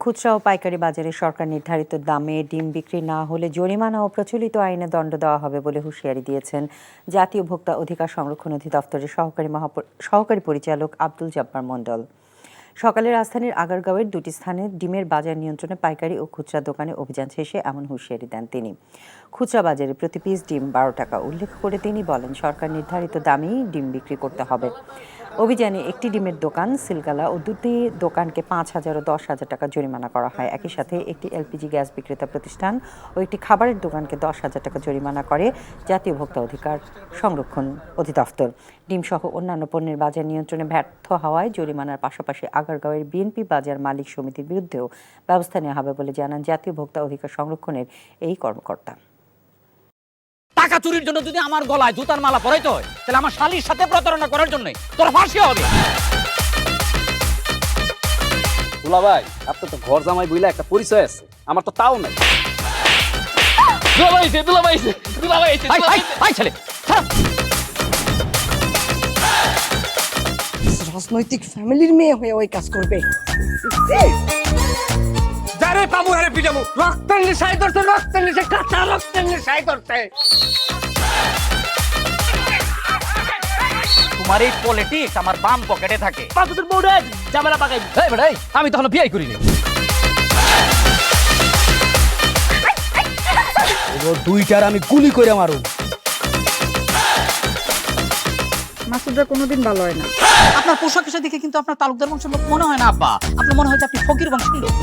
খুচরা ও পাইকারি বাজারে সরকার নির্ধারিত দামে ডিম বিক্রি না হলে জরিমানা ও প্রচলিত আইনে দণ্ড দেওয়া হবে বলে হুঁশিয়ারি দিয়েছেন জাতীয় ভোক্তা অধিকার সংরক্ষণ অধিদপ্তরের সহকারী পরিচালক আব্দুল জব্বার মণ্ডল। সকালে রাজধানীর আগারগাঁওয়ের দুটি স্থানে ডিমের বাজার নিয়ন্ত্রণে পাইকারি ও খুচরা দোকানে অভিযান শেষে এমন হুঁশিয়ারি দেন তিনি। খুচরা বাজারে প্রতি পিস ডিম 12 টাকা উল্লেখ করে তিনি বলেন, সরকার নির্ধারিত দামেই ডিম বিক্রি করতে হবে। অভিযানে একটি ডিমের দোকান সিলগালা ও দুটি দোকানকে 5,000 ও 10,000 টাকা জরিমানা করা হয়। একই সাথে একটি এলপিজি গ্যাস বিক্রেতা প্রতিষ্ঠান ও একটি খাবারের দোকানকে 10,000 টাকা জরিমানা করে জাতীয় ভোক্তা অধিকার সংরক্ষণ অধিদপ্তর। ডিমসহ অন্যান্য পণ্যের বাজার নিয়ন্ত্রণে ব্যর্থ হওয়ায় জরিমানার পাশাপাশি আগারগাঁওয়ের বিএনপি বাজার মালিক সমিতির বিরুদ্ধেও ব্যবস্থা নেওয়া হবে বলে জানান জাতীয় ভোক্তা অধিকার সংরক্ষণের এই কর্মকর্তা। টাকা চুরির জন্য যদি আমার গলায় জুতার মালা পরাইতে হয়, তাহলে আমার শালীর সাথে প্রতারণা করার জন্য তোর ফাঁসি হবে। দুলা ভাই, আপনার তো ঘর জামাই বইলা একটা পরিচয় আছে, আমার তো তাও নাই। রাজনৈতিক ফ্যামিলির মেয়ে হয়ে ওই কাজ করবে। যারে পাবো হারে পিটাবো, রক্তের নেশায় ধরছে, রক্তের নেশায়, কাঁচা রক্তের নেশায় ধরছে। তোমার এই পলিটিক্স আমার বাম পকেটে থাকে। তোদের বউরে ঝামেলা পাকাই। এই বেটাই, আমি তখন বিয়ে করিনি। দুইটার আমি গুলি করে মারু। মাসুদরা কোনোদিন ভালো হয় না। আপনার পোশাক আশাক দেখে কিন্তু আপনার তালুকদার বংশের লোক মনে হয় না আব্বা, আপনার মনে হয় যে আপনি ফকির বংশের লোক।